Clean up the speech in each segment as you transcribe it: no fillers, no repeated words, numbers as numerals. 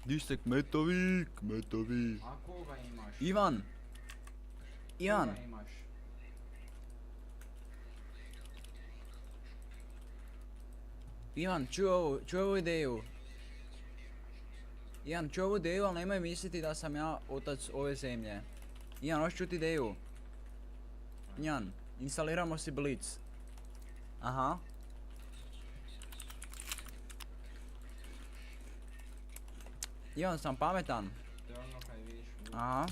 Di ste kmetovi, kmetovi. A koga imaš? Ivan! Ivan! Koga imaš? Ivan, čuj ovu ideju. Ivan, čuj ovu ideju, ali nemoj misliti da sam ja otac ove zemlje. Ivan, hoćeš čuti ideju? Ivan, instaliramo si Blitz. Aha. Ivan, sam pametan. To je ono kaj vidiš u... Aha.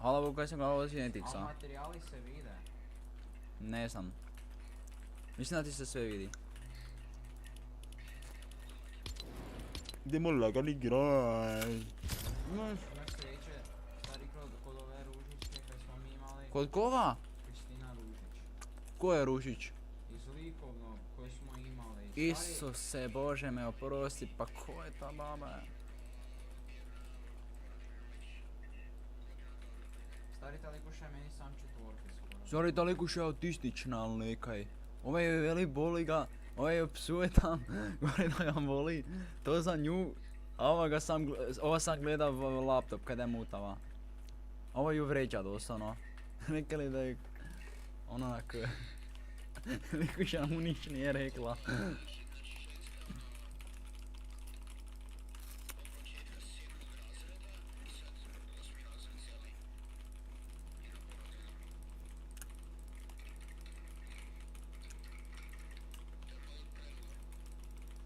Hvala Bogu kaj sam gledao od Cinetica. A materijali se vide. Ne znam. Mislim da ti se sve vidi. Idemo lagani graj. Imaš sreće, stari kod ove Ružičke kaj smo mi imali. Kod koga? Kristina Ružić. Ko je Rušić? Iz likovnog koji smo imali. Isuse Bože me oprosti, pa ko je ta baba? Stari ta likuša je meni sam četvorke skoro. Stari ta likuša je autistična ali nekaj. Ovaj je veli boli ga, ovaj je psuje tam, govori da ga boli. To za nju, a ova sam gleda v laptop kada je mutava. Ovo ju vređa doslovno. Neka li da je onak... Likuša mu niš nije rekla.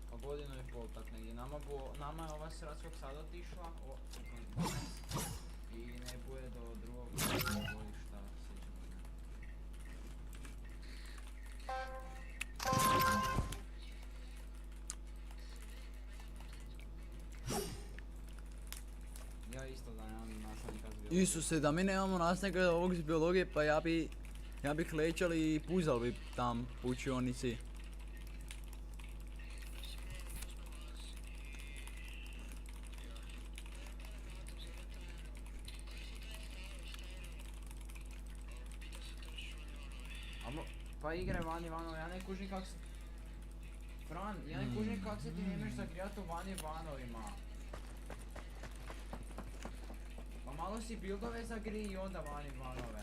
Pa godinu i pol tak negdje. Nama je ova sradskog sad otišla. I ne bude do drugog godišta sljedeće godine. Ja isto da nemam nastavnika s biologije. Isuse, da mi nemamo nastavnika ovog iz biologije, pa ja bih lećal i puzal bi tam u učionici. Pa igre vani vanove, ja ne kužim kak se... Fran, ja ne kužim kak se ti nemeš zagrijat u vani vanovima. Pa malo si buildove zagriji i onda vani vanove.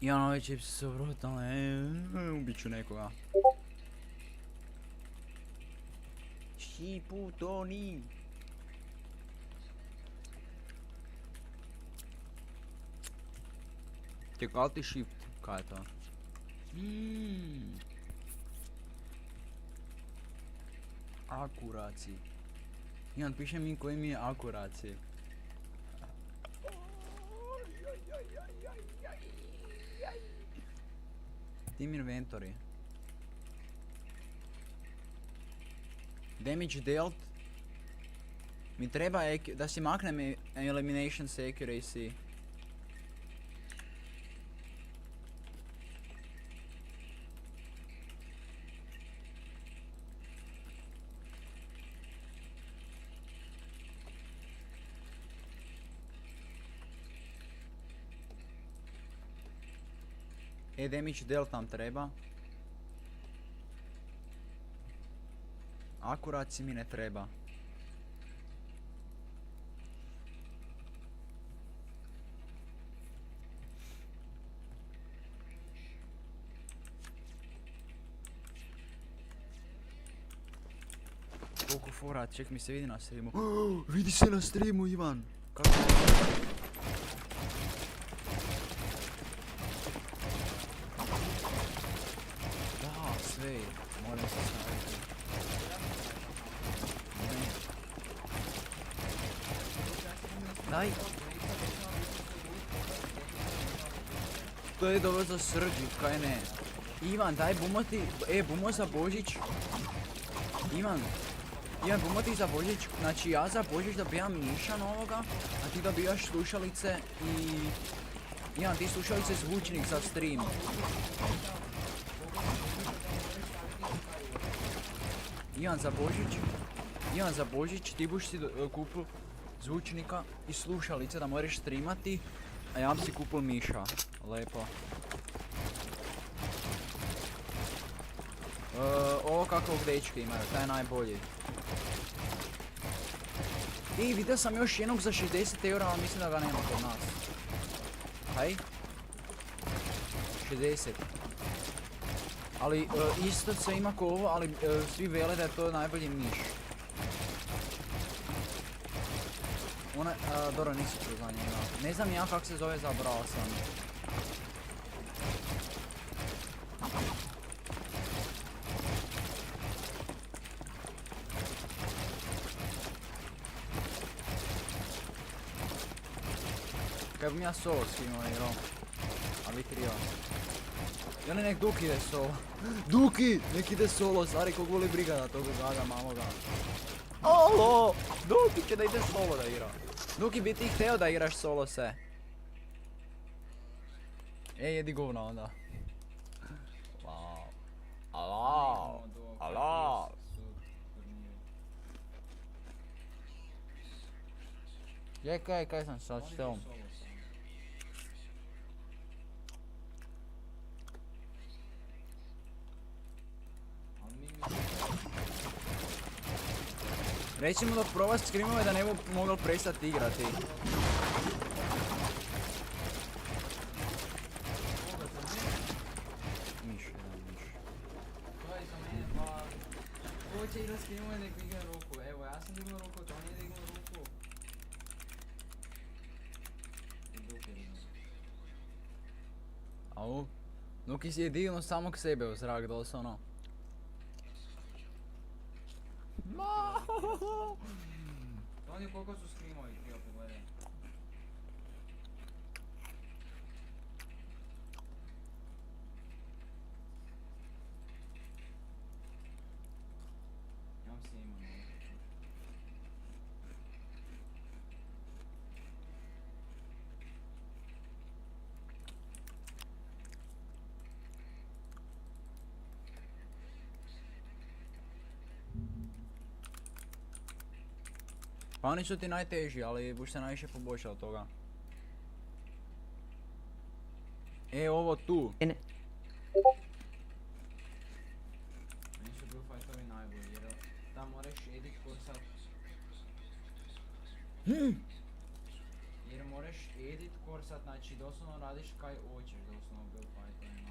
Ivan, ove čipsi su brutalne, ubit ću nekoga. Shifu Toni. Čekaj, ali ti shift, kaj je to? Akuraci. Ivan, piše mi koji mi je akuraci. Team inventory. Damage dealt. Mi treba da si maknem elimination s accuracy. Damage dealt nam treba. Akuraci mi ne treba. Koliko fora, ček mi se vidi na streamu. Vidi se na streamu, Ivan! Kako je? Sve, moram se staviti. Daj! To je dobro za srđu, kaj ne? Ivan, daj bumo ti, bumo za Božić. Ivan, bumo ti za Božić, znači ja za Božić dobijam miša novoga, a ti dobijaš slušalice i... Ivan, ti slušalice zvučnik za stream. Ivan za Božić ti buš si kupil zvučnika i slušalice da moraš streamati, a ja bi si kupil miša. Lepo. kakvog dečka imaju, taj je najbolji. I vidio sam još jednog za 60 eura, ali mislim da ga nema kod nas. Haj? 60. Ali isto se ima ko ovo, ali svi vele da je to najbolji miš. Ona, dobro, nisi čuo za njega. Ne znam ja kak se zove, zabrao sam. Kaj bi ja solo skinuo igrao. A vi kriva. Ili nek Duki ide solo. Duki! Nek ide solo, stari, kog voli briga da toga zaga maloga. Alo! Duki će da ide solo da igra. Duki bi ti hteo da igraš solo se. Jedi govna onda. Alo! Alo! Kaj sam sad s teom? Reći mu da proba screamove da ne bi mogao prestati igrati. Miš, jedan miš. To je za mene pa... Ko će igrat screamove nek igra ruku? Evo, ja sam dignuo ruku, to nije dignuo ruku. I Duki je dignuo. Au. Duki si je dignuo samog sebe u zrak, doslovno. Oni koliko su screamovi, ti opet gledaj. Imam se imam. Pa oni su ti najteži, ali buš se najviše poboljšao od toga. Ovo tu. Meni su blue fightovi najbolji jer tam moraš edit kursat. Jer moraš edit kursat, znači doslovno radiš kaj hoćeš doslovno u blue fightovima.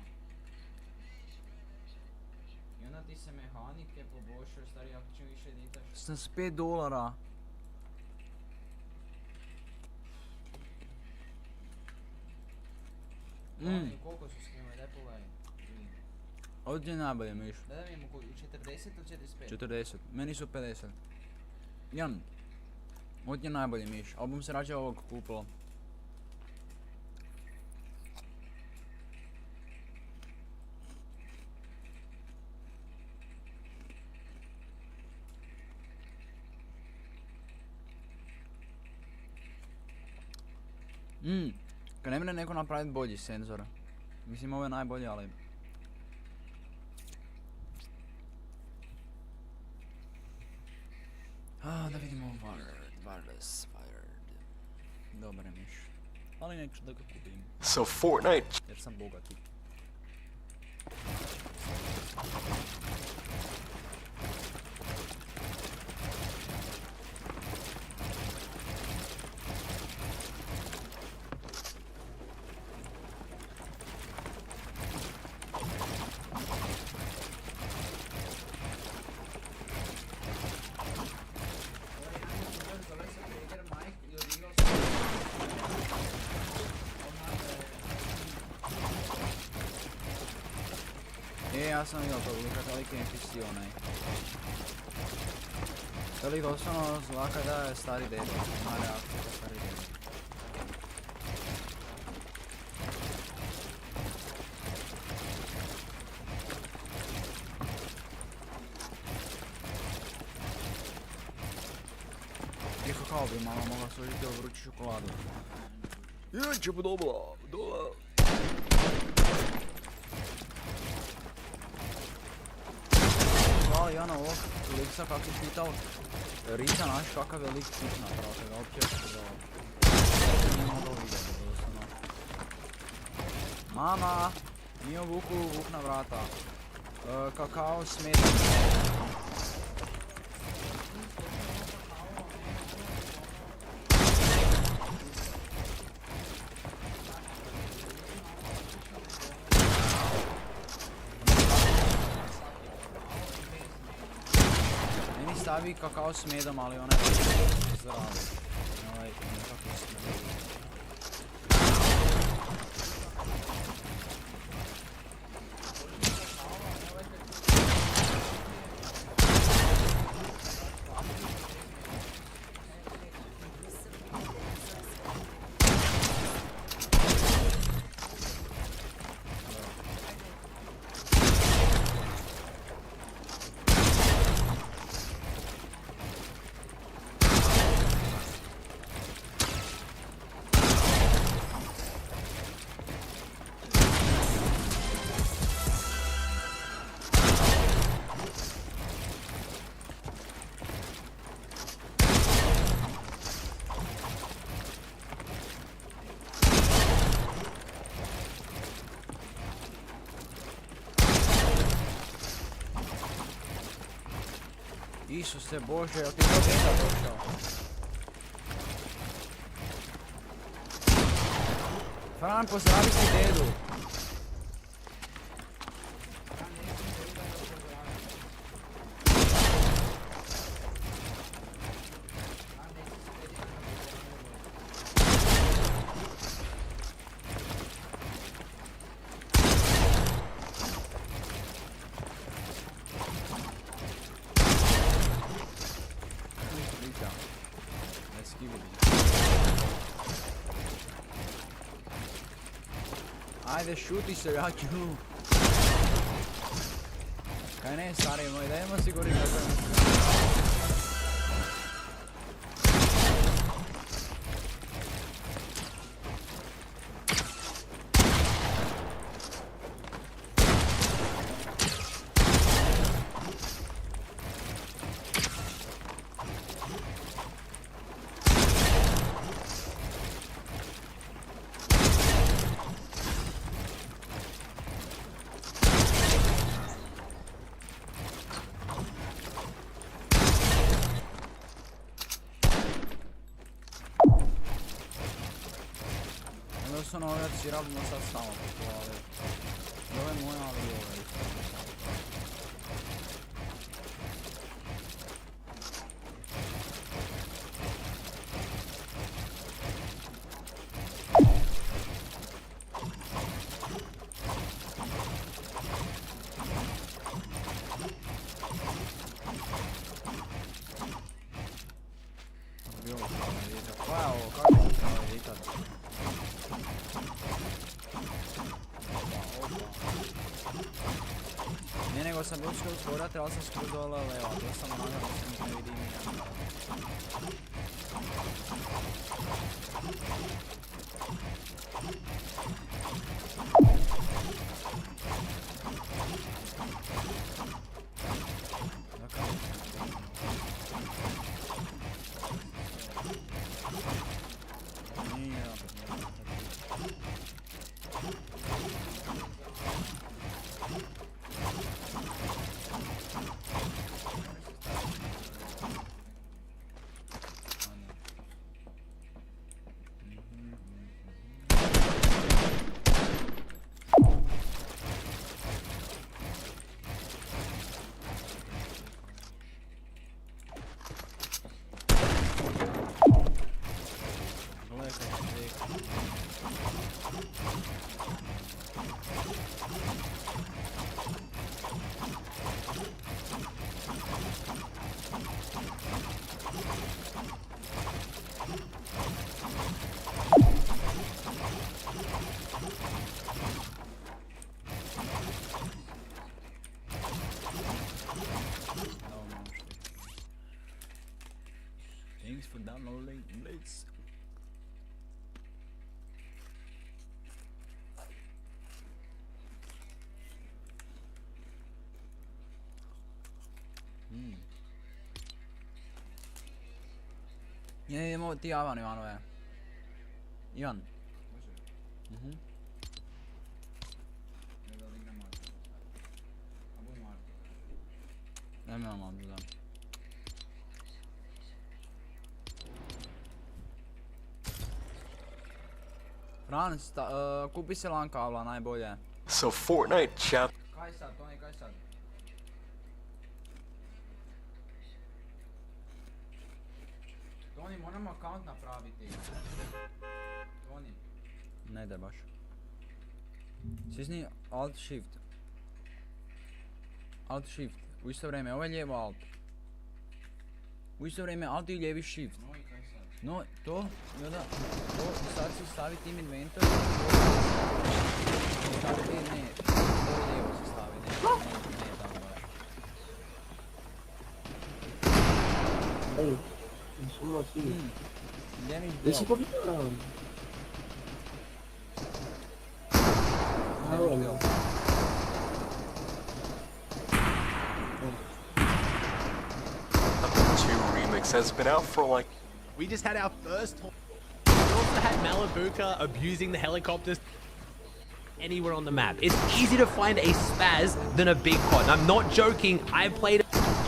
I onda ti se mehanike poboljšaju, stari ako čim više editaš. Sam s $5. Koliko su screamovi, daj pogledaj. Ovdje je najbolje miš. Da vidimo koliko, 40 ili 45? 40, meni su 50. Jan, ovdje je najbolji miš, album se rađe ovog kupilo. Kad ne mre neko napraviti bolji senzor. Mislim ovo je najbolji, ali... Da vidimo wireless. Dobar je miš. Ali neću da ga kupim. So Fortnite. Jer sam bogati. Ja sam vidio to lika, veliki NPC onaj. To lik doslovno zlaka da je stari dedo, ima reakciju da stari dedo. Iako kao bi mama mogla složiti u vruću čokoladu. Jeće bu dobila. Ali ja na ovog liksa kak je pitao Rica naš kakav je lik pit napravo, te ga uopće pogledao. Nema do vidjeti doslovno. Mama! Nije vuku vuk na vrata. Kakao smetan. Meni stavi kakao s medom, ali onaj zdravi. Ovaj nekako smedan. Isuse Bože, jel ti to deda došao? Fran, pozdravi si dedu. Ajde, šuti se, ja ću. Kaj ne, stari moj, dajmo si gori kako je. Sono ragazzi, rabbiamo sta stavo dove muoiono le nego sam uspio utvorati, ali sam skoro dole leva, to sam namjerno sam ne vidim nijem. Thanks for downloading Blades. Idemo ti Ivan Ivanove. Ivan. Može. Ne da li igram mača. A budemo Nemam aldım. Fran, kupi si LAN kabla, najbolje. So Fortnite chap. Kaj sad, Toni, kaj sad? Toni, moramo account napraviti. Toni. Ne ide baš. Stisni Alt Shift. Alt Shift. U isto vrijeme, ovo je lijevo Alt. U isto vrijeme Alt i lijevi Shift. No i kaj sad? No, to, i onda, to, i sad si stavi Team Inventor. Staviti, ne, to lijevo si stavi, ne tamo baš. Ej, insomma sì. Lijevi E si blok. può vedere? Lijevi blok. Two remix has been out for like. We just had our first. We also had Malabuka abusing the helicopters anywhere on the map. It's easier to find a spaz than a big pod. And I'm not joking. I played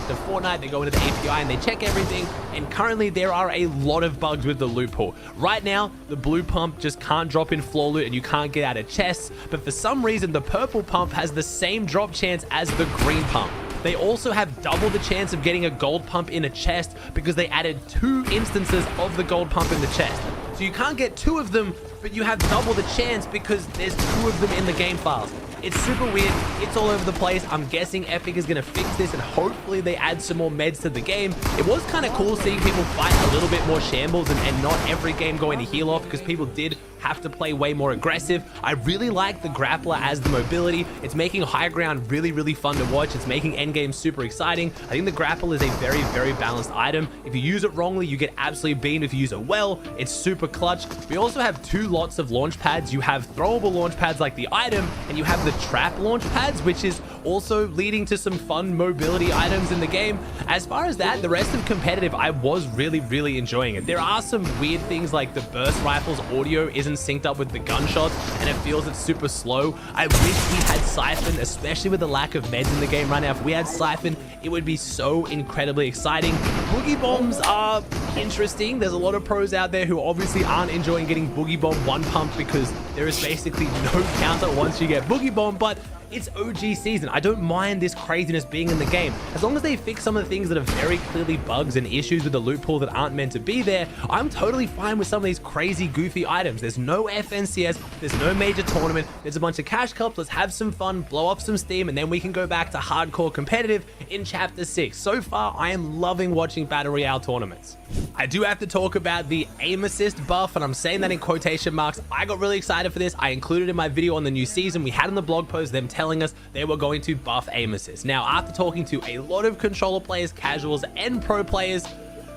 the Fortnite. They go into the API and they check everything. And currently there are a lot of bugs with the loophole. Right now, the blue pump just can't drop in floor loot and you can't get out of chests. But for some reason, the purple pump has the same drop chance as the green pump. They also have double the chance of getting a gold pump in a chest because they added 2 instances of the gold pump in the chest. So you can't get 2 of them, but you have double the chance because there's 2 of them in the game files. It's super weird. It's all over the place. I'm guessing Epic is going to fix this and hopefully they add some more meds to the game. It was kind of cool seeing people fight a little bit more shambles and not every game going to heal off because people did have to play way more aggressive. I really like the grappler as the mobility. It's making high ground really, really fun to watch. It's making endgame super exciting. I think the grapple is a very, very balanced item. If you use it wrongly, you get absolutely beamed. If you use it well, it's super clutch. We also have 2 lots of launch pads. You have throwable launch pads like the item, and you have the trap launch pads, which is also leading to some fun mobility items in the game. As far as that, the rest of competitive, I was really, really enjoying it. There are some weird things like the burst rifle's audio isn't synced up with the gunshots and it feels it's super slow. I wish we had Siphon, especially with the lack of meds in the game right now. If we had Siphon, it would be so incredibly exciting. Boogie bombs are interesting. There's a lot of pros out there who obviously aren't enjoying getting Boogie Bomb 1 pump because there is basically no counter once you get Boogie Bomb, but it's OG season. I don't mind this craziness being in the game. As long as they fix some of the things that are very clearly bugs and issues with the loot pool that aren't meant to be there, I'm totally fine with some of these crazy, goofy items. There's no FNCS, there's no major tournament, there's a bunch of cash cups, let's have some fun, blow off some steam, and then we can go back to hardcore competitive in Chapter 6. So far, I am loving watching Battle Royale tournaments. I do have to talk about the aim assist buff, and I'm saying that in quotation marks. I got really excited for this. I included it in my video on the new season. We had in the blog post them telling us they were going to buff aim assist. Now, after talking to a lot of controller players, casuals, and pro players,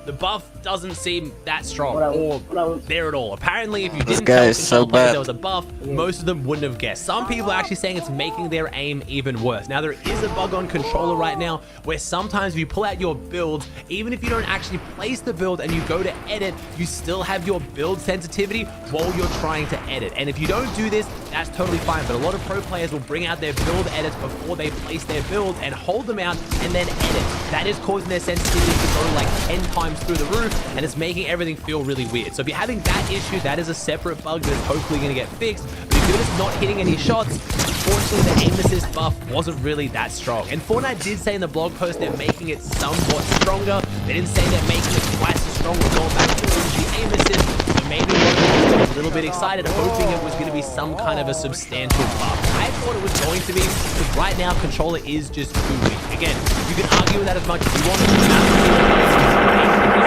the buff doesn't seem that strong or there at all. Apparently, if you didn't tell controller players there was a buff, most of them wouldn't have guessed. Some people are actually saying it's making their aim even worse. Now, there is a bug on controller right now where sometimes if you pull out your build, even if you don't actually place the build and you go to edit, you still have your build sensitivity while you're trying to edit. And if you don't do this, that's totally fine. But a lot of pro players will bring out their build edits before they place their build and hold them out and then edit. That is causing their sensitivity to go like 10 times through the roof, and it's making everything feel really weird. So if you're having that issue, that is a separate bug that's hopefully going to get fixed. But if you're just not hitting any shots, unfortunately the aim assist buff wasn't really that strong. And Fortnite did say in the blog post they're making it somewhat stronger. They didn't say they're making it twice as strong as going back to the aim assist. So maybe a little bit excited, hoping it was going to be some kind of a substantial buff. I thought it was going to be, because right now controller is just too weak. Again, you can argue with that as much as you want.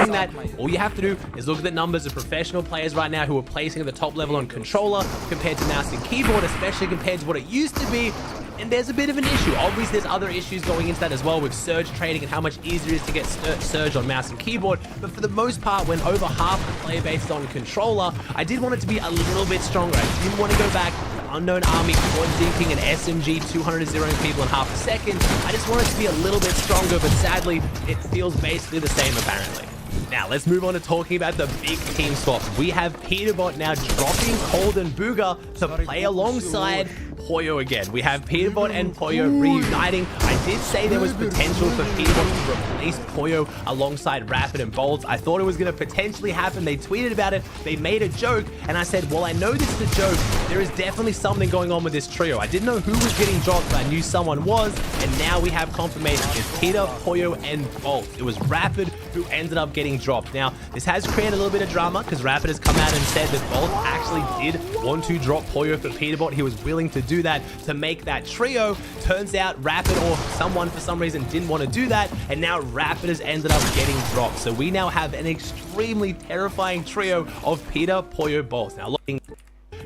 That, all you have to do is look at the numbers of professional players right now who are placing at the top level on controller compared to mouse and keyboard, especially compared to what it used to be. And there's a bit of an issue. Obviously, there's other issues going into that as well with surge trading and how much easier it is to get surge on mouse and keyboard. But for the most part, when over half the player base is on controller, I did want it to be a little bit stronger. I didn't want to go back to Unknown Army quad zinking and SMG 200-0ing people in half a second. I just want it to be a little bit stronger, but sadly, it feels basically the same apparently. Now, let's move on to talking about the big team swap. We have Peterbot now dropping Cold and Booger to play alongside Poyo again. We have Peterbot and Poyo reuniting. I did say there was potential for Peterbot to replace Poyo alongside Rapid and Bolts. I thought it was going to potentially happen. They tweeted about it. They made a joke. And I said, well, I know this is a joke. There is definitely something going on with this trio. I didn't know who was getting dropped, but I knew someone was. And now we have confirmation. It's Peter, Poyo, and Bolt. It was Rapid who ended up getting dropped. Now, this has created a little bit of drama because Rapid has come out and said that Bolt actually did want to drop Poyo for Peterbot. He was willing to do that to make that trio. Turns out Rapid or someone for some reason didn't want to do that, and now Rapid has ended up getting dropped. So we now have an extremely terrifying trio of Peter, Poyo, Bolt. Now looking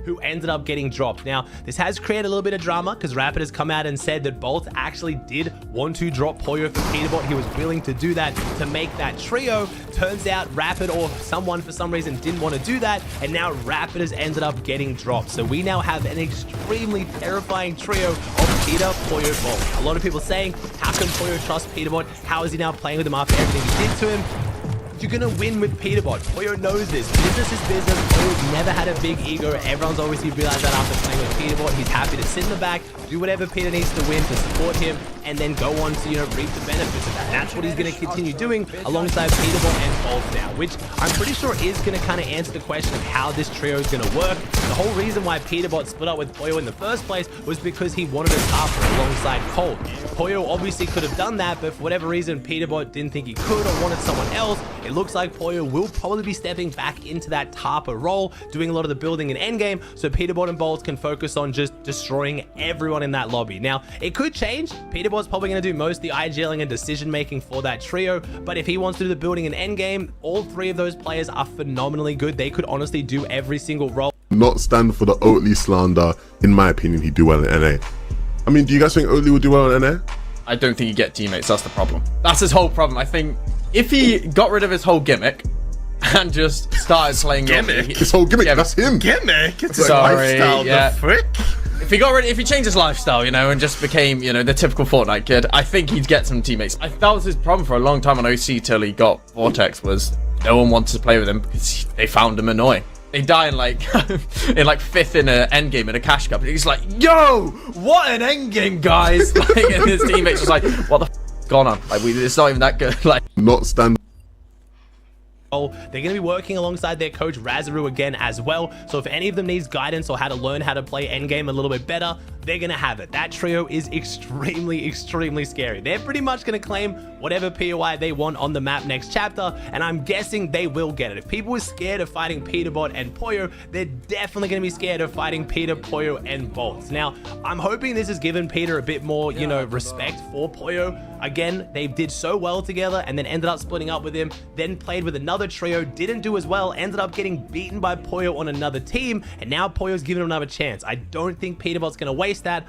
who ended up getting dropped. Now, this has created a little bit of drama because Rapid has come out and said that Bolt actually did want to drop Poyo for Peterbot. He was willing to do that to make that trio. Turns out Rapid or someone for some reason didn't want to do that, and now Rapid has ended up getting dropped. So we now have an extremely terrifying trio of Peter, Poyo, Bolt. A lot of people saying, how can Poyo trust Peterbot? How is he now playing with him after everything he did to him? You're gonna win with Peterbot. Poyo knows this. Business is business. Poyo's never had a big ego. Everyone's obviously realized that after playing with Peterbot. He's happy to sit in the back, do whatever Peter needs to win to support him, and then go on to, reap the benefits of that. And that's what he's gonna continue doing alongside Peterbot and Bolt now, which I'm pretty sure is gonna kind of answer the question of how this trio is gonna work. The whole reason why Peterbot split up with Poyo in the first place was because he wanted a Tarper alongside Colt. Poyo obviously could have done that, but for whatever reason, Peterbot didn't think he could or wanted someone else. It looks like Poyo will probably be stepping back into that Tarper role, doing a lot of the building in endgame, so Peterbot and Bolt can focus on just destroying everyone in that lobby. Now, it could change. Peterbot's probably going to do most of the IGLing and decision-making for that trio, but if he wants to do the building in endgame, all three of those players are phenomenally good. They could honestly do every single role. Not stand for the Oatly slander. In my opinion, he'd do well in NA. I mean, do you guys think Oatly would do well in NA? I don't think he'd get teammates. That's the problem. That's his whole problem. I think if he got rid of his whole gimmick and just started playing His whole gimmick, that's him. Gimmick? It's a lifestyle, the frick? If he changed his lifestyle, and just became, the typical Fortnite kid, I think he'd get some teammates. That was his problem for a long time on OC till he got Vortex, was no one wanted to play with him because they found him annoying. They die in like fifth in an endgame in a cash cup, and he's like, "Yo, what an endgame, guys!" And his teammates was like, "What the f*** is going on? It's not even that good." Not stand. They're going to be working alongside their coach Razaru again as well. So if any of them needs guidance or how to learn how to play endgame a little bit better, they're going to have it. That trio is extremely, extremely scary. They're pretty much going to claim whatever POI they want on the map next chapter, and I'm guessing they will get it. If people were scared of fighting Peterbot and Poyo, they're definitely going to be scared of fighting Peter, Poyo, and Bolt. Now, I'm hoping this has given Peter a bit more, respect for Poyo. Again, they did so well together and then ended up splitting up with him, then played with another trio, didn't do as well, ended up getting beaten by Poyo on another team, and now Poyo's giving him another chance. I don't think Peterbot's going to waste that.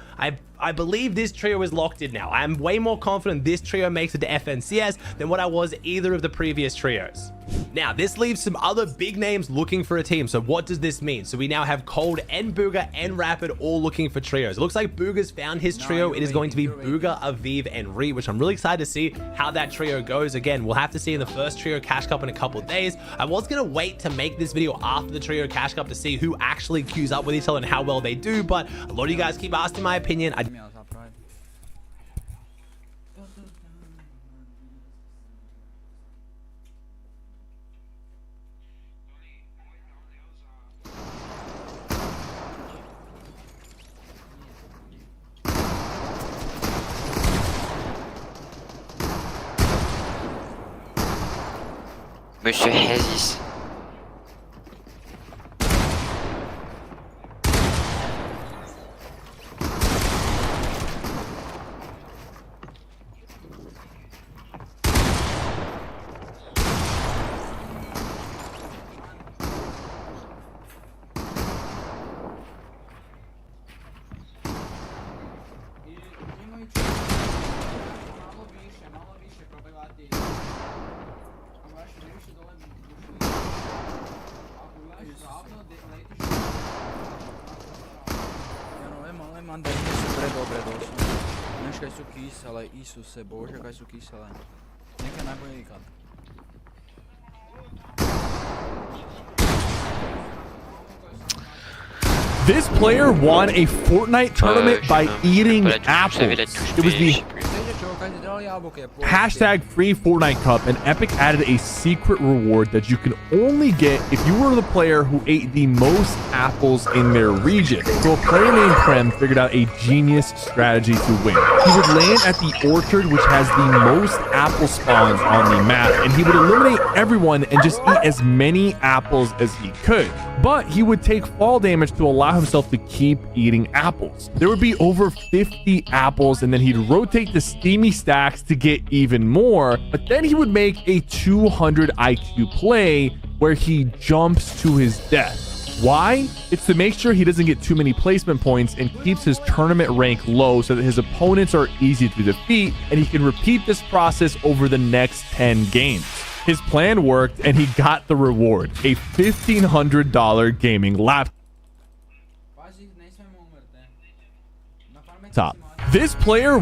I believe this trio is locked in now. I'm way more confident this trio makes it to FNCS than what I was either of the previous trios. Now, this leaves some other big names looking for a team. So what does this mean? So we now have Cold and Booga and Rapid all looking for trios. It looks like Booga's found his trio. It is going to be Booga, Aviv, and Ree, which I'm really excited to see how that trio goes. Again, we'll have to see in the first trio cash cup in a couple of days. I was going to wait to make this video after the trio cash cup to see who actually queues up with each other and how well they do, but a lot of you guys keep asking my opinion. Monsieur Hazis. Mandarine su predobre došle. Než kaj su kisele, Isuse Bože, kaj su kisele. Neka najbolje ikad. This player won a Fortnite tournament by eating apples. It was the hashtag free Fortnite Cup, and Epic added a secret reward that you can only get if you were the player who ate the most apples in their region. So a player named Prem figured out a genius strategy to win. He would land at the orchard, which has the most apple spawns on the map, and he would eliminate everyone and just eat as many apples as he could. But he would take fall damage to allow himself to keep eating apples. There would be over 50 apples, and then he'd rotate the steamy stacks to get even more, but then he would make a 200 IQ play where he jumps to his death. Why? It's to make sure he doesn't get too many placement points and keeps his tournament rank low so that his opponents are easy to defeat, and he can repeat this process over the next 10 games. His plan worked, and he got the reward, a $1,500 gaming laptop. This player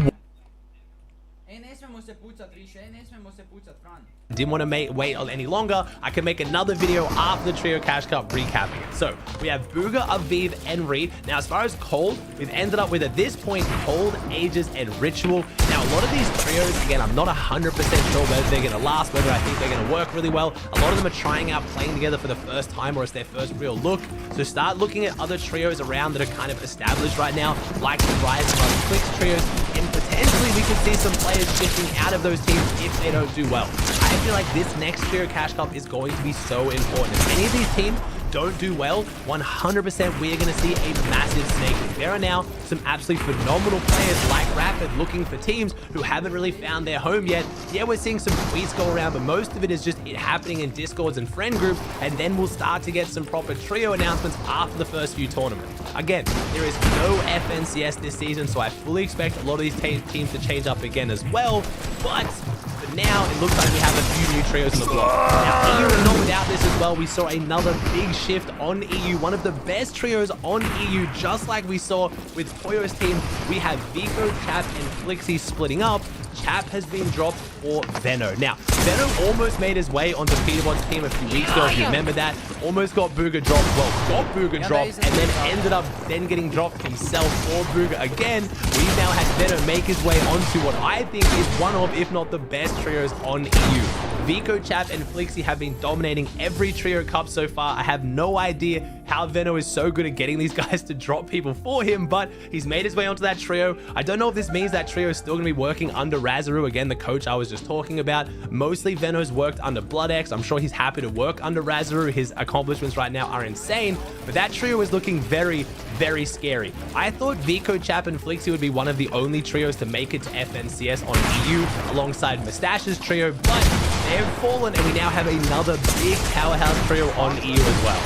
didn't want to wait any longer. I can make another video after the Trio Cash Cup recapping it. So we have Booga, Aviv, and Reed. Now, as far as Cold, we've ended up with, at this point, Cold, Aegis, and Ritual. Now, a lot of these trios, again, I'm not 100% sure whether they're going to last, whether I think they're going to work really well. A lot of them are trying out playing together for the first time, or it's their first real look. So start looking at other trios around that are kind of established right now, like the Rise of other Clicks trios, and potentially we could see some players shifting out of those teams if they don't do well. I feel like this next Trio Cash Cup is going to be so important. If any of these teams don't do well, 100% we are going to see a massive snake. There are now some absolutely phenomenal players like Rapid looking for teams who haven't really found their home yet. Yeah, we're seeing some tweets go around, but most of it is just it happening in Discords and friend groups, and then we'll start to get some proper trio announcements after the first few tournaments. Again, there is no FNCS this season, so I fully expect a lot of these teams to change up again as well, but for now, it looks like we have a few new trios in the block. Now, EU are not without this as well. We saw another big shift on EU, one of the best trios on EU, just like we saw with Koyo's team. We have Vico, Chap, and Flixie splitting up. Chap has been dropped for Veno. Now, Veno almost made his way onto Peterbot's team a few weeks ago, if you remember that. Almost got Booga dropped, well, got Booga dropped, and then ended up getting dropped himself for Booga again. We've now had Veno make his way onto what I think is one of, if not the best trios on EU. Vico, Chap, and Flixie have been dominating every trio cup so far. I have no idea how Veno is so good at getting these guys to drop people for him, but he's made his way onto that trio. I don't know if this means that trio is still going to be working under Razaroo, again, the coach I was just talking about. Mostly Veno's worked under BloodX. I'm sure he's happy to work under Razaroo. His accomplishments right now are insane, but that trio is looking very, very scary. I thought Vico, Chap, and Flixie would be one of the only trios to make it to FNCS on EU alongside Mustache's trio, but they've fallen, and we now have another big powerhouse trio on EU as well.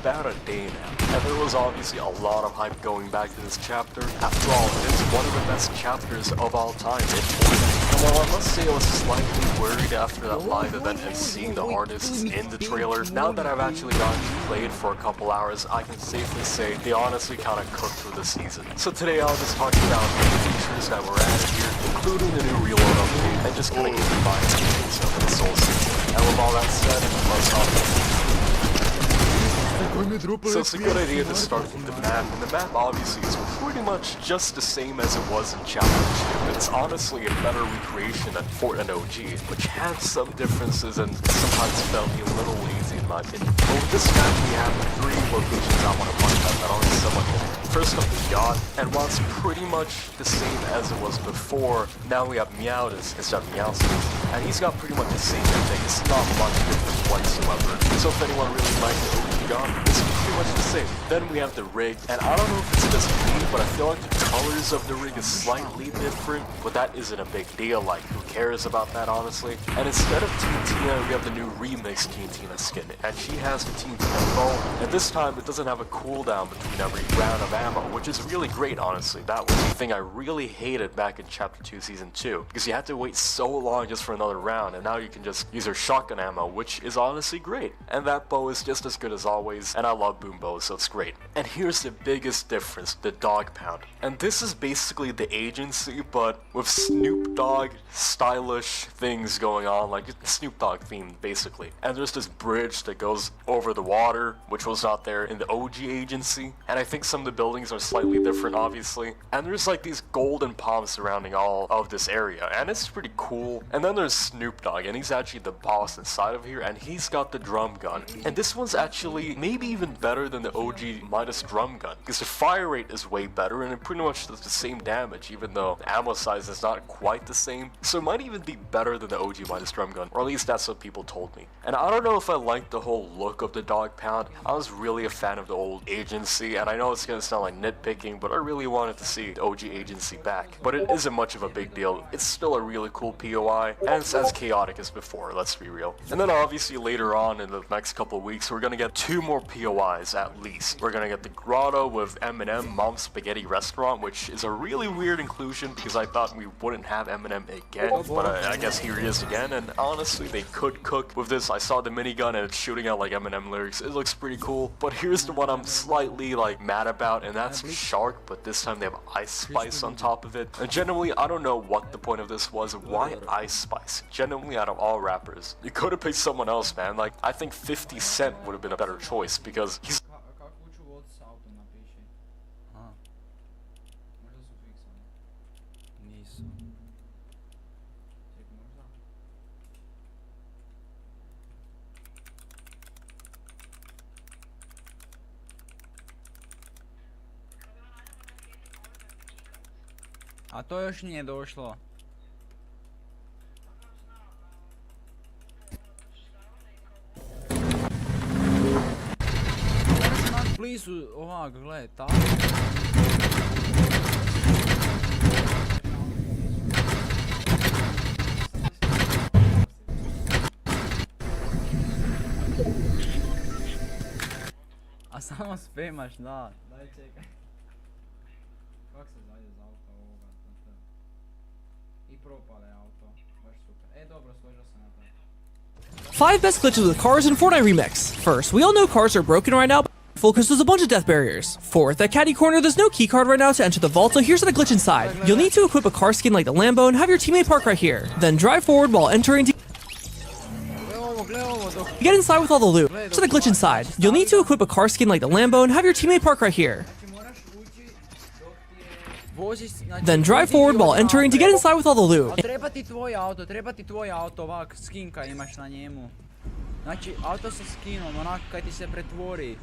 About a day now, and there was obviously a lot of hype going back to this chapter. After all, it's one of the best chapters of all time in Fortnite. And while I must say I was slightly worried after that live event and seeing the artists in the trailer, now that I've actually gotten to play it for a couple hours, I can safely say they honestly kind of cooked through the season. So today I'll just talk about the features that were added here, including the new reload update, and just kind of give you my opinions of this whole season. And with all that said, let's talk. So it's a good idea to start with the map, and the map obviously is pretty much just the same as it was in Chapter 2. It's honestly a better recreation than Fortnite OG, which had some differences and sometimes felt a little lazy in my opinion. But with this map we have 3 locations I want to point out that are somewhat different. First up the yacht, and while it's pretty much the same as it was before, now we have Meowdus instead of Meowsticks, and he's got pretty much the same thing. It's not much different whatsoever. So if anyone really liked the OG yacht, it's pretty much the same. Then we have the rig, and I don't know if it's just me, but I feel like the colors of the rig is slightly different different, but that isn't a big deal. Like, who cares about that, honestly? And instead of Teen Tina, we have the new remixed Teen Tina skin, and she has the Teen Tina bow, and this time it doesn't have a cooldown between every round of ammo, which is really great, honestly. That was the thing I really hated back in Chapter 2 Season 2, because you had to wait so long just for another round, and now you can just use her shotgun ammo, which is honestly great. And that bow is just as good as always, and I love boom bows, so it's great. And here's the biggest difference, the dog pound. And this is basically the agency, but with Snoop Dogg stylish things going on, like Snoop Dogg themed basically. And there's this bridge that goes over the water, which was not there in the OG agency. And I think some of the buildings are slightly different, obviously. And there's like these golden palms surrounding all of this area, and it's pretty cool. And then there's Snoop Dogg, and he's actually the boss inside of here, and he's got the drum gun. And this one's actually maybe even better than the OG Midas drum gun, because the fire rate is way better, and it pretty much does the same damage, even though the ammo size is not quite the same. So it might even be better than the OG Midas drum gun, or at least that's what people told me. And I don't know if I like the whole look of the dog pound. I was really a fan of the old agency, and I know it's gonna sound like nitpicking, but I really wanted to see the OG agency back. But it isn't much of a big deal. It's still a really cool POI, and it's as chaotic as before, let's be real. And then obviously later on in the next couple of weeks, we're gonna get 2 more POIs at least. We're gonna get the grotto with Eminem Mom's Spaghetti Restaurant, which is a really weird inclusion because I thought we wouldn't have Eminem again, but I guess here he is again. And honestly, they could cook with this. I saw the minigun and it's shooting out like Eminem lyrics. It looks pretty cool. But here's the one I'm slightly like mad about, and that's Shark, but this time they have Ice Spice on top of it. And genuinely, I don't know what the point of this was. Why Ice Spice? Genuinely, out of all rappers, you could have picked someone else, man. Like, I think 50 Cent would have been a better choice because he's Как лучше вот с ауто напиши. А, Možda su fiksani. nisu. Ček, možda? A to još nije došlo. Blizu ovak, gledaj, tako. A samo spemaš, da. Daj čekaj. Kak se zajde za auto ovoga? I propale auto. Baš super. Dobro, složio sam na to. 5 best glitches with cars in Fortnite Remix. First, we all know cars are broken right now, because there's a bunch of death barriers. Fourth, at Caddy Corner, there's no keycard right now to enter the vault, so here's the glitch inside. You'll need to equip a car skin like the Lambo and have your teammate park right here. Then drive forward while entering to get inside with all the loot. So the glitch inside. You'll need to equip a car skin like the Lambo and have your teammate park right here. Then drive forward while entering to get inside with all the loot. Treba ti tvoj auto, ovak, skinka imaš na njemu. Znači, auto sa skinom, onak kaj ti se pretvori.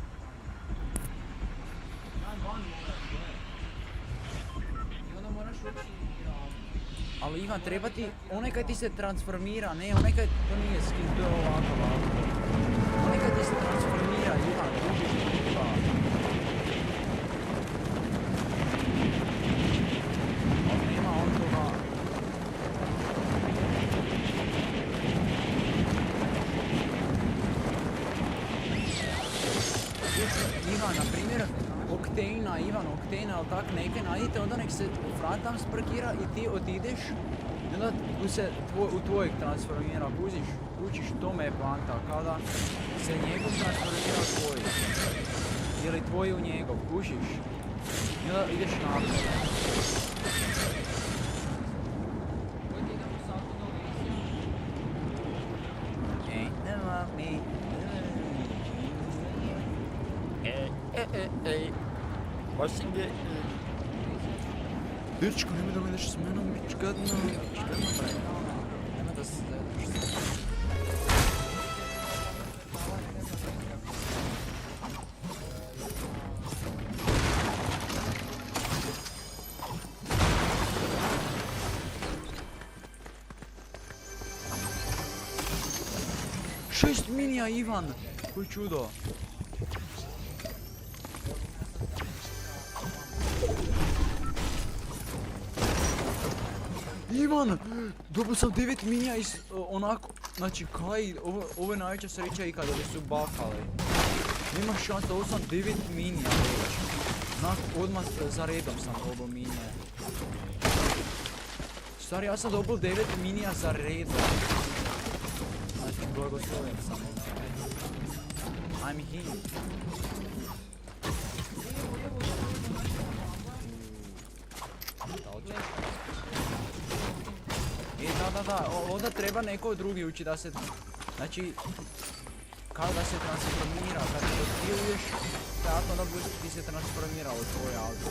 Ali Ivan, treba ti onaj kaj ti se transformira, ne, onaj kaj, to nije skin, to je ovako auto. Onaj kaj ti se transformira, Ivan, družiš tipa. Ali nema on toga. Ivan, na primjer, Oktena, ali tak nekaj najdite, onda nek se Fran tam sparkira i ti otideš i onda se u tvojeg transformira, kužiš, to me je poanta, kada se njegov transformira u tvoj, ili tvoj u njegov, kužiš, i onda ideš naprijed. Dečko, nemoj da gledaš s menom, bić gadno. Nema da se gledaš. Šest minija, Ivan! Koji čudo! Ivan! Dobio sam 9 minija iz onako, znači kaj, ovo je najveća sreća ikada da su buffali. Nema šansa, ovo sam 9 minija već. Onako, odmah za redom sam dobio minije. Stari, ja sam dobio 9 minija za redom. Znači, blagosloven sam. I'm him. Da, ovdje treba neko drugi ući da se, znači, kao da se transformira, kad ti uješ, vjerojatno da ti se transformira u tvoj auto,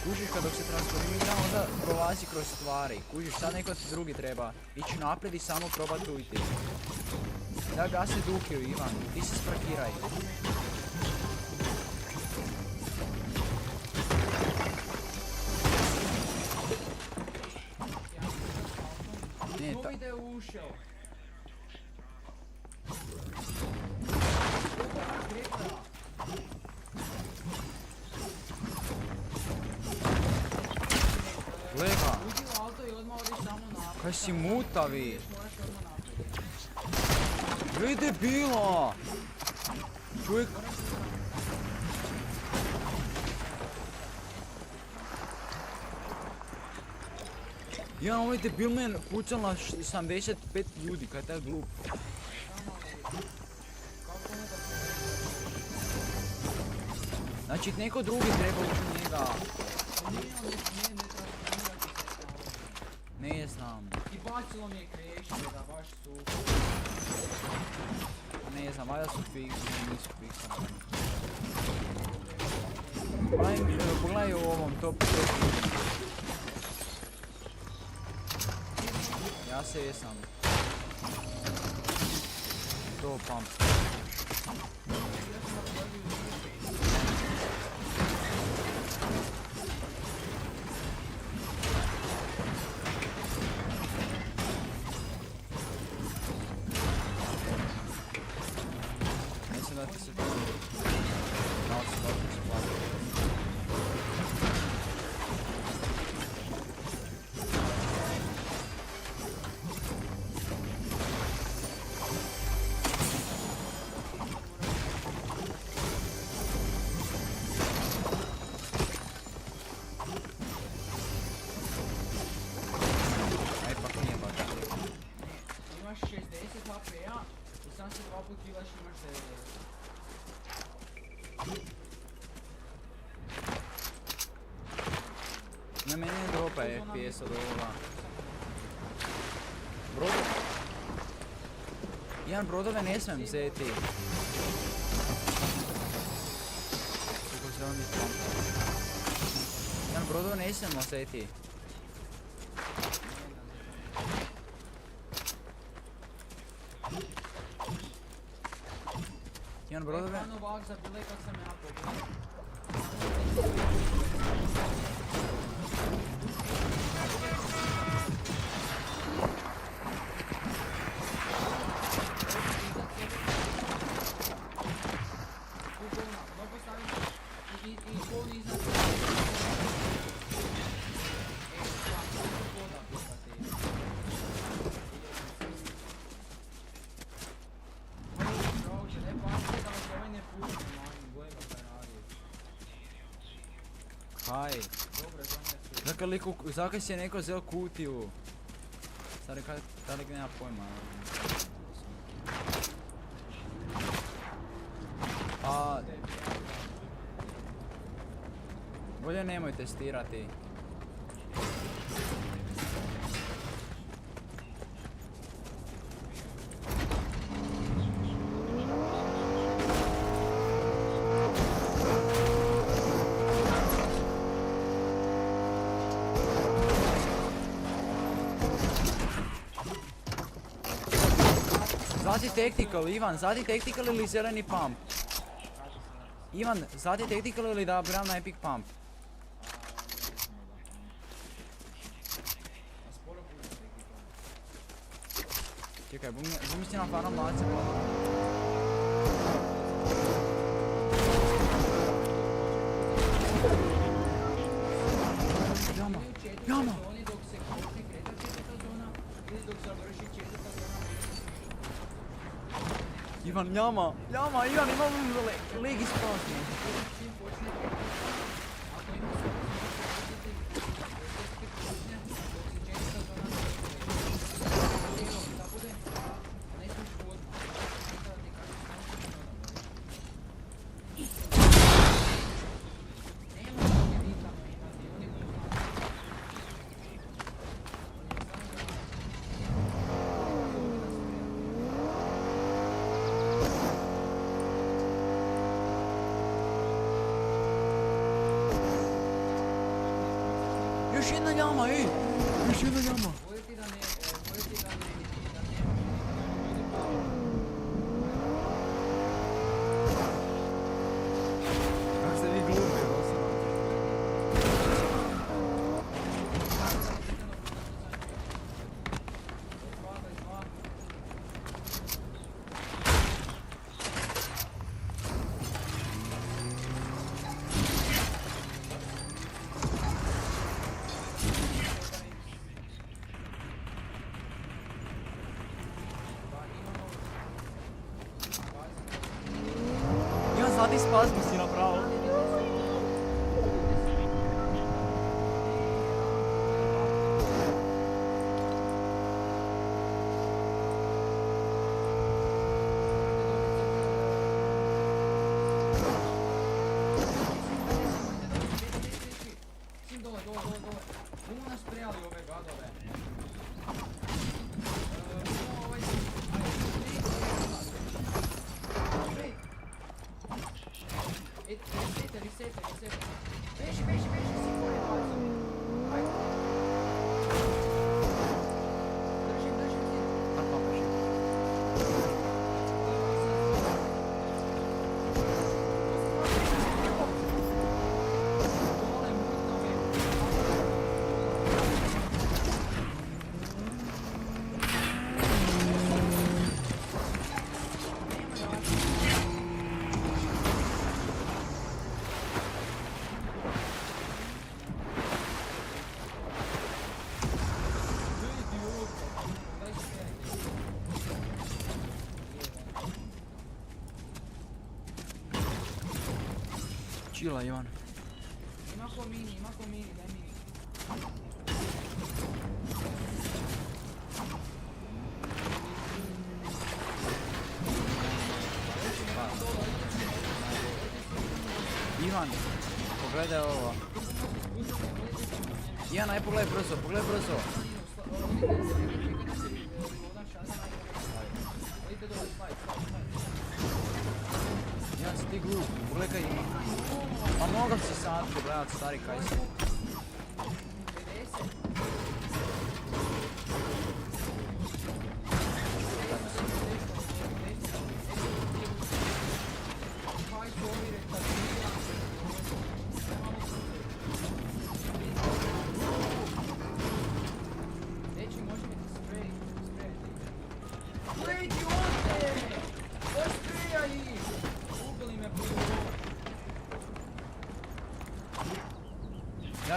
kužiš kad dok se transformira, onda prolazi kroz stvari, kužiš, sad neko drugi treba ići naprijed i samo probat ujti. Da ga se dukio, Ivan, ti se sprakiraj. Novi da je ušao. Lega, Uđi u auto i odmah odiš samo naprijed. kaj si mutavi? Moraš odmah naprijed. Gle debila! Čovjek... Ja, ovaj debil men pucal na 75 ljudi, kaj je taj glup? Znači, neko drugi treba ući u njega. Ne znam. I bacilo mi je kreće da baš su... Ne znam, valjda su fiksani, nisu fiksani. Pogledaj u ovom top 5. Ja se jesam. To pump. Mislim da ti se to... Da li se dobro splatio. Imaš 60 HP-a i sam se 2 put kilaš imaš 90. Na meni ne dropa FPS od ovoga. Jedan brodove ne smijem vzeti. Kako se on mi pampa. Jedan brodove ne smijemo vzeti. Jedan brodove... Ekran ovak za bile kad sam ja pogledao. Kaj? Zakaj si je neko vzel kutiju? Stari, kaj, ta lik nema pojma. A... Bolje nemoj testirati. Zati tactical, Ivan, zati tactical ili zeleni pump? Ivan, zati tactical ili da bram na epic pump? Čekaj, bumi si na farm mlace pa... Jama! Ivan, njama, Ivan, imamo legi spasno. Još jedna njama, ej! Još jedna njama! Kako ste vi glupi, Zlatý spazm si napravil. Čila, Ivan. Ima ko mini, daj mini. Ivan, pogledaj ovo. Ivan, aj pogledaj brzo, Ivan, si ti glup, pogledaj ima. Pa mogao si sad pogledat, stari, kaj si.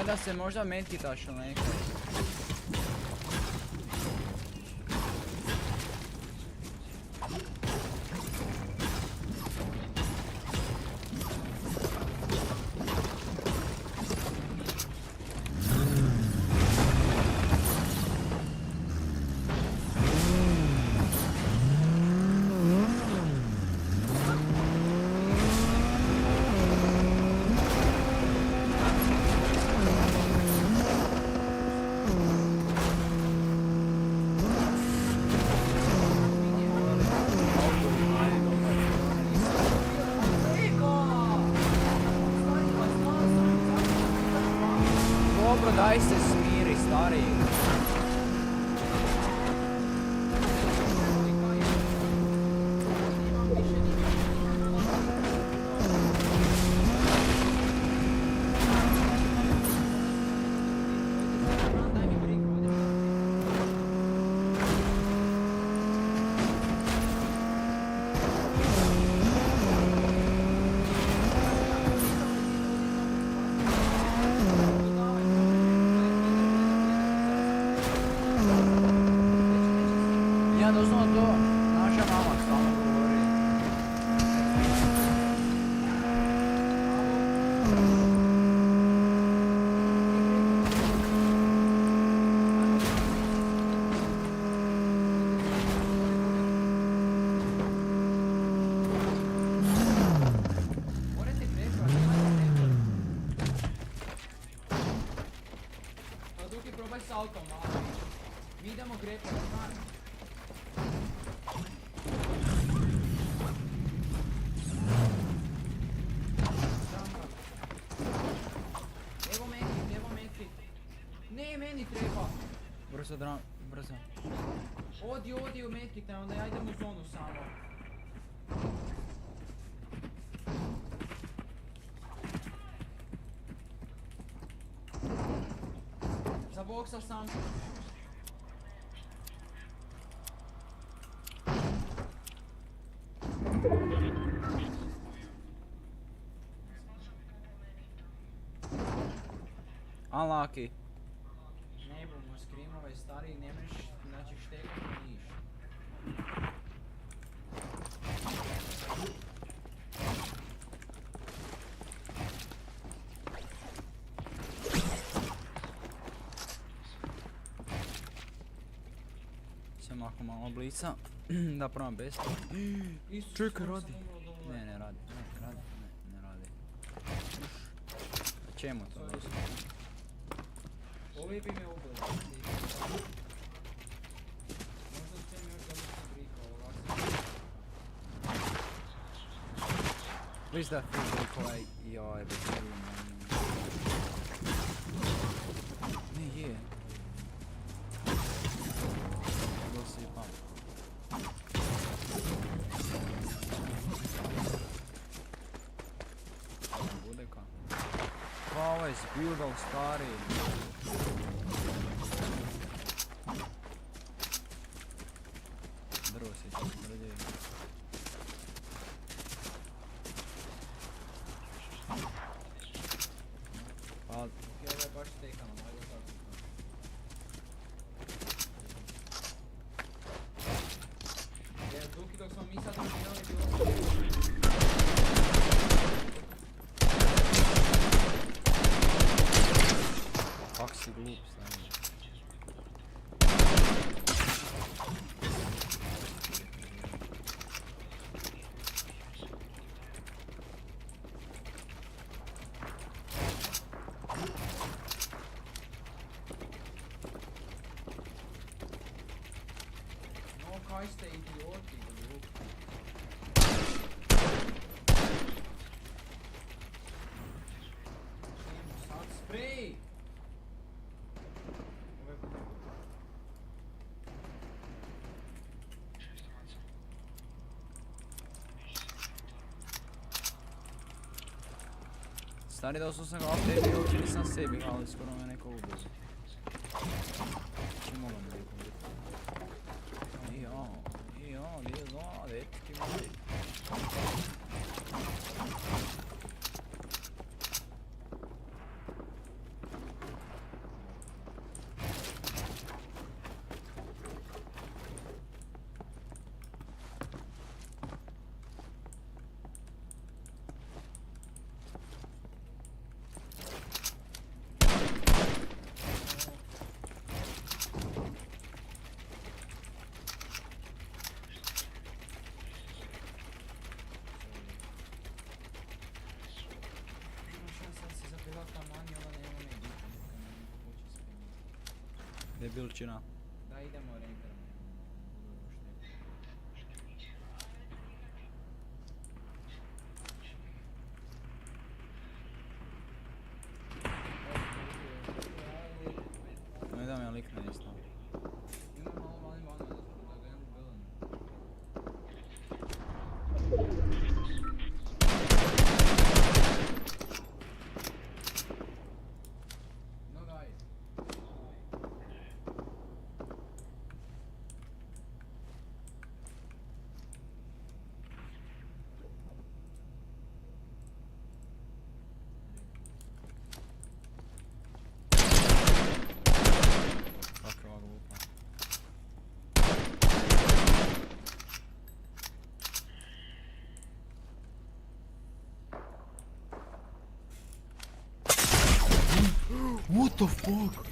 Da se možda medkitaš ili nekaj. Dobro, daj se smiri, stari. Ja doslovno to naša mama stalno govori. Morate prepati, morate prepati. Pa Duki probaj s autom malo. Mi idemo grepati, znam. Evo metri. Ne, meni treba. Brzo, brzo. Odi u metrite, onda ja idem u zonu samo. Zaboksa sam. Unlucky. Ne bomo skrimove stari, ne mreš, znači štekati niš. Sam ako malo blica. Da probam best. Čekaj, radi. Ne radi. Ne radi. Čemu to? Ovi bi me ubili. Možda sve mi još dobro prikao ovako. Viš da feel like, joj, bez ne je. Dosipam. Bude ka. Pa ovaj zbuildal stari. Drvo se će smrdi. Pa, Ok, ovo je baš tekano, ajde tako. Jer Duki dok smo mi sad dominali bilo... kak si glup stari. No, kaj ste idioti, Duki. Sad sprej! Stari doslovno sam ga update, uopće nisam sebi, ali skoro me neko ubio. Čemu ga me neko ubio? Gdje je zona, dečki moji. Debilčina. Da, idemo renker. Ne da me likne isto. Ima malo mali mana da ga imam bilan. No guys. the fuck?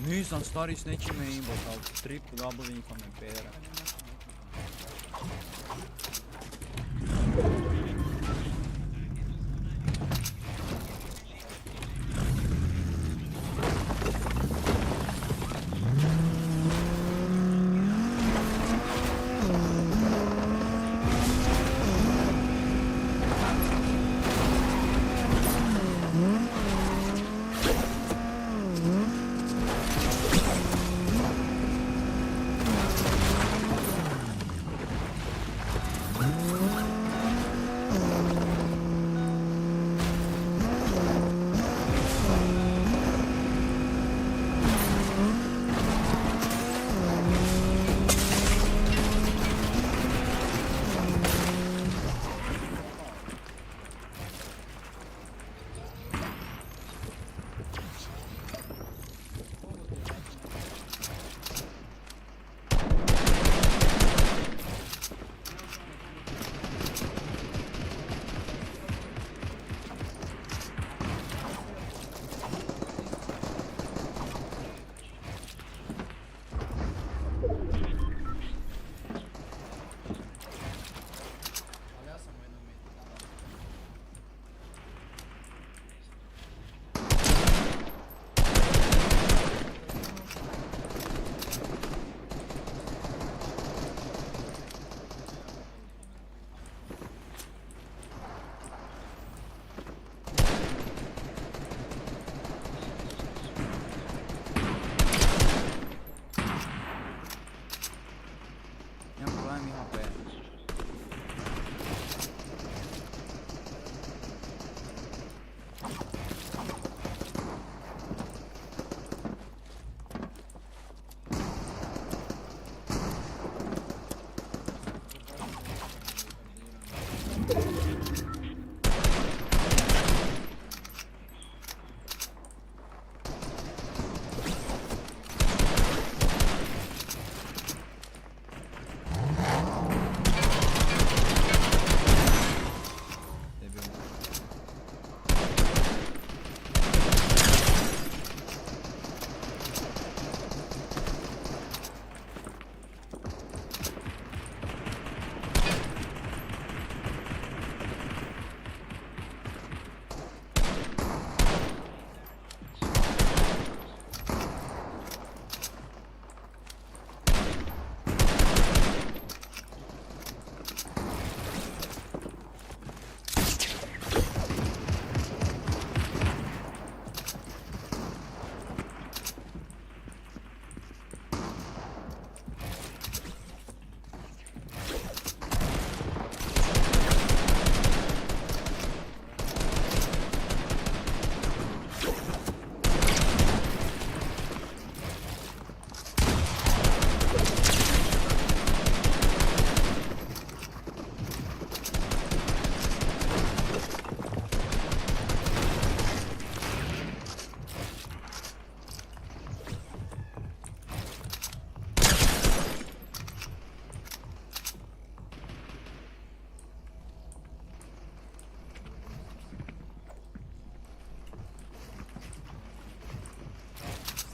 Nisam stari s nečime imao, ali trip gabovinko me pere.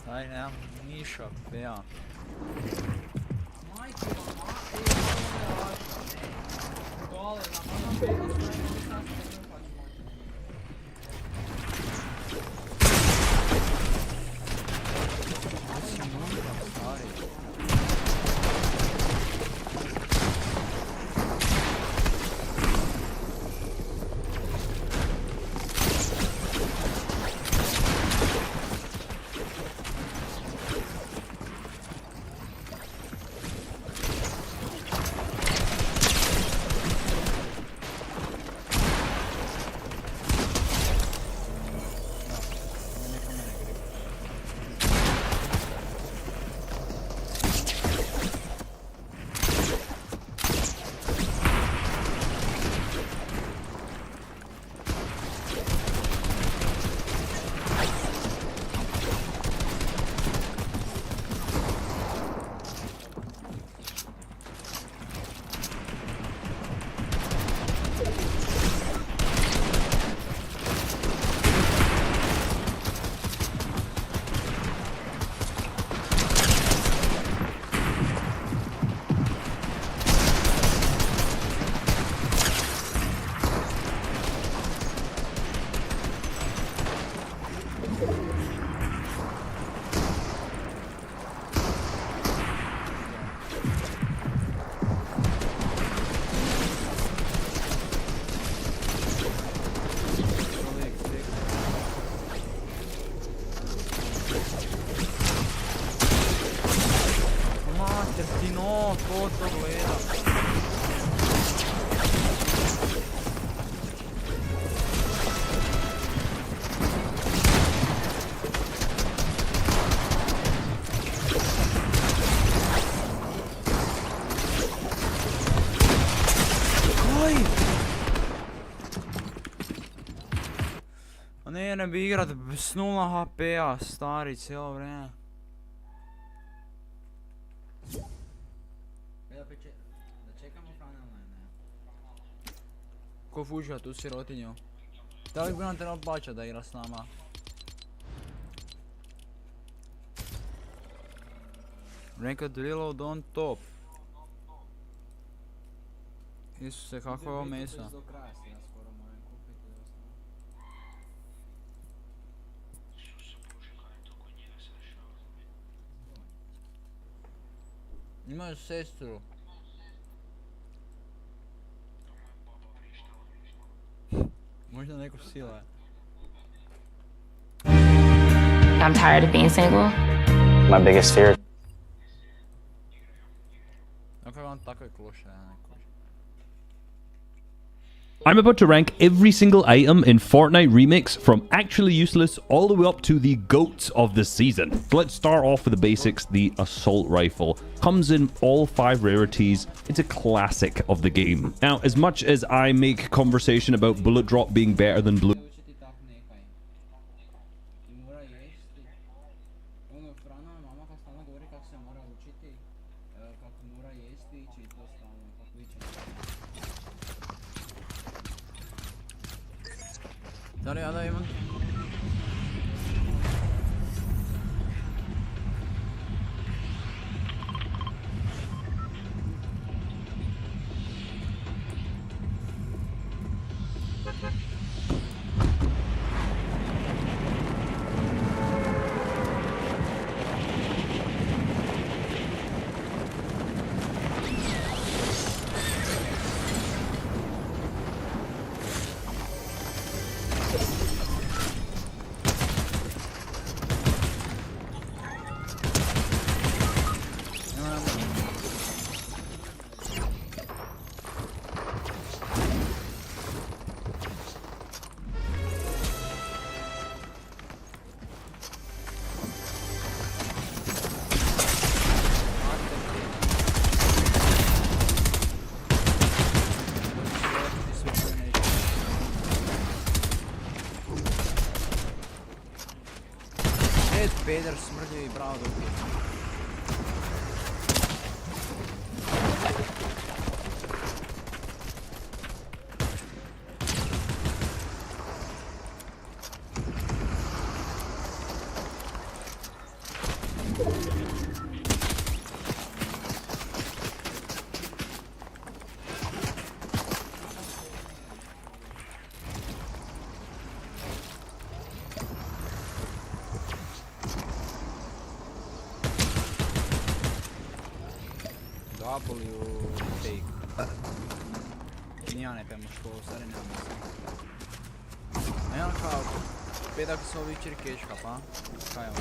Daj, nemam niša, ja. ko to gleda? Ne bi igrat s 0 HP-a, stari, cijelo vrijeme. Da čekamo panel, ne. Ko fuša tu sirotinju? Da li bi nam trebalo plaćat da igra s nama? Ranked reload on top. Isuse, kako je ovo meso? Do kraja se ja skoro moram kupiti dosta. Imaju sestru. Možda neko sila je. I'm tired of being single. My biggest fear. Kako je on takve kloše, ja neko. I'm about to rank every single item in Fortnite Remix from actually useless all the way up to the GOATs of the season. So let's start off with the basics. The assault rifle comes in all 5 rarities. It's a classic of the game. Now, as much as I make conversation about bullet drop being better than blue, Da li ja da imam? Peder smrdio i bravo da ubije. Apoli u fake. Ja ne pojma što, stari nema mislim. A ja kao, pedak su ovi čirkeška pa, kaj je ovo?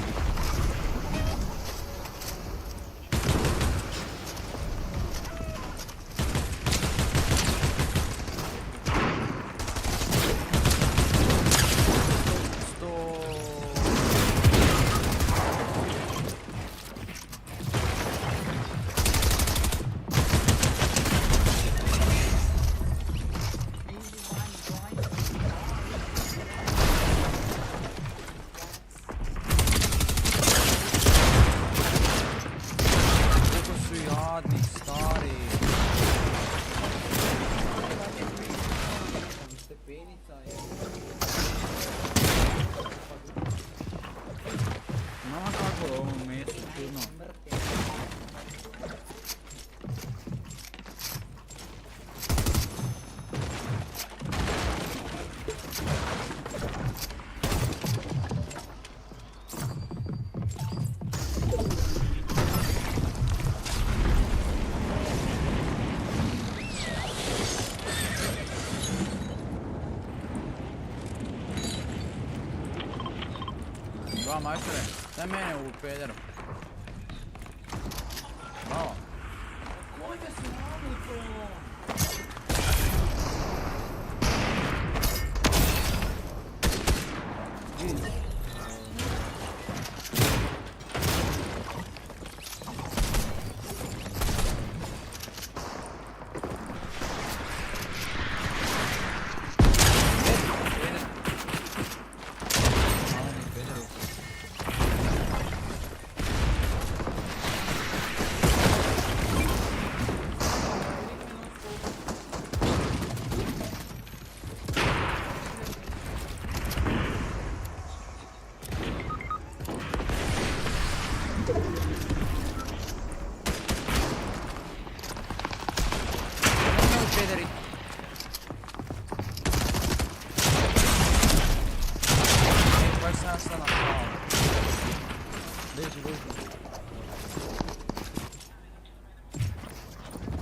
Dva majstore, daj mene u pederu. Bravo.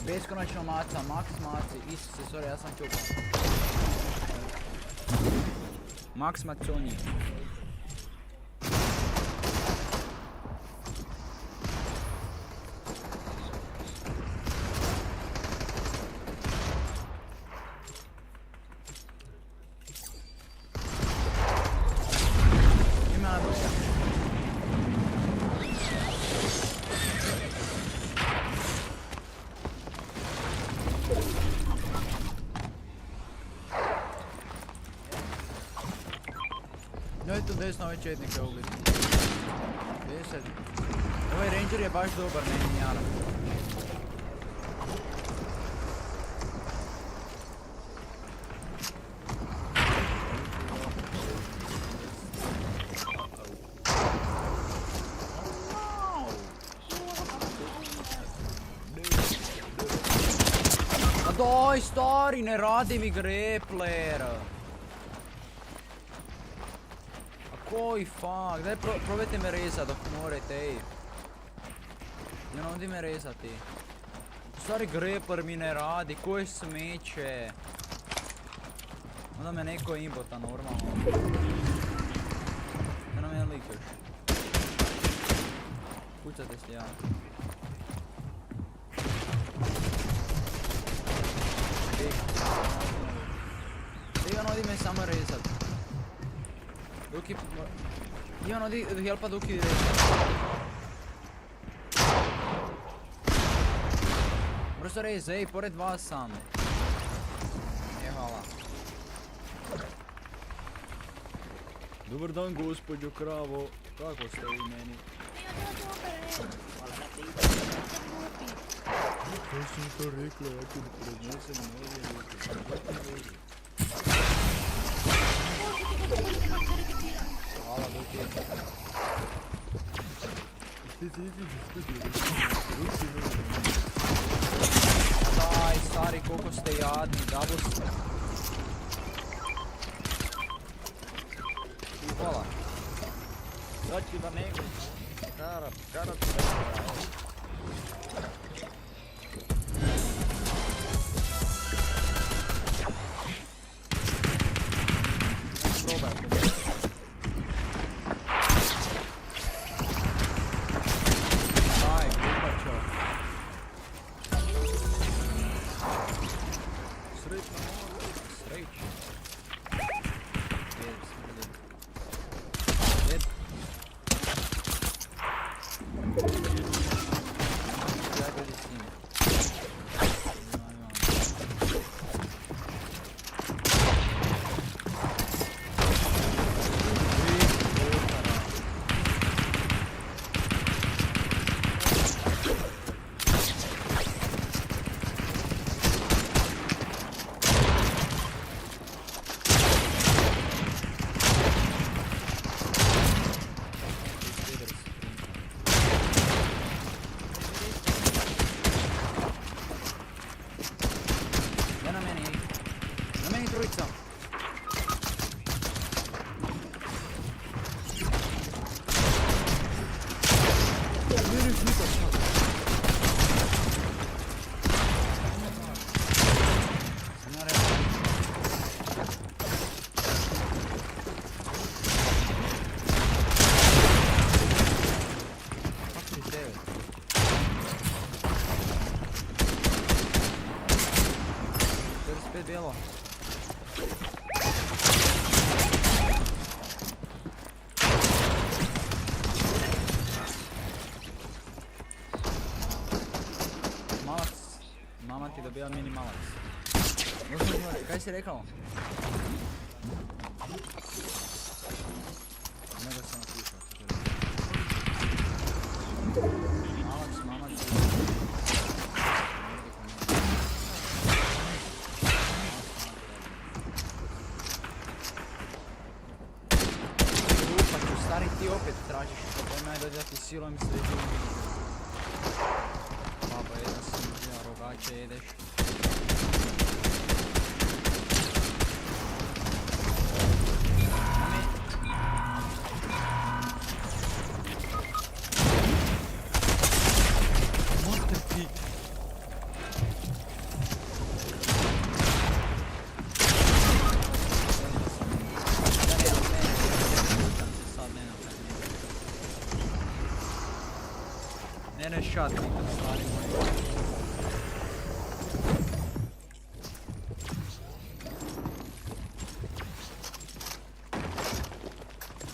Beskonačno maca, Max maci, Isuse, sorry, ja sam čupan. Max maconi. Njoj tu desno ove četnike ubiti. 10. Ovaj ranger je baš dobar, meni jara. A daj stari, ne radi mi grappler. Koji fuck, daj probajte me rezat dok morate, ej. Ne ovdje me rezati. Stari grappler mi ne radi, koje smeće. Onda me neko imbota normalno. Da nam je lik još. Kucate se ja. Digan ovdje me samo rezat. Duki... Ivan odi helpa Duki rezat. Brzo reze, ej, pored vas sam. Je, hvala. Dobar dan, gospođo kravo. Kako ste vi meni? Kako sam to rekla, ja ću da prednesem novije. Hvala, Duki. Daj, stari, koliko ste jadni, double ste. Hvala. Doći da nego. Karab. zabija minimalac. Kaj si rekao? Nego sam napišao. Mamac. Pa ću stari ti opet tražiš, nema je da ti silom sređujem. Baba, jedan sam uzela rogače, jedeš. Ne šat, nikad stvari moji.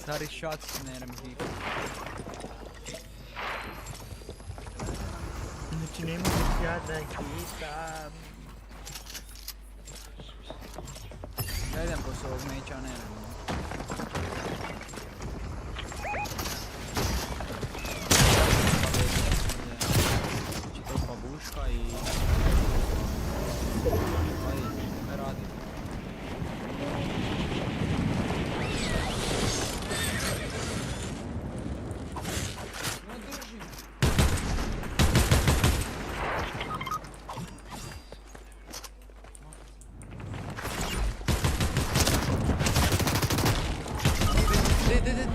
Stari šat s nerem hipa. Znači ne mogu ja da hitam. Ja idem posle ovog meča, nerem. Babuška i... Ajde, ne radi. Ne držim. De.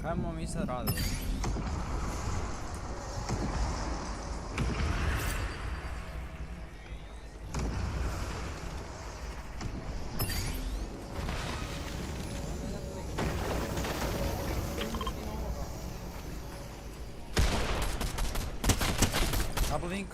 Kaj bomo mi sad radili? Double link.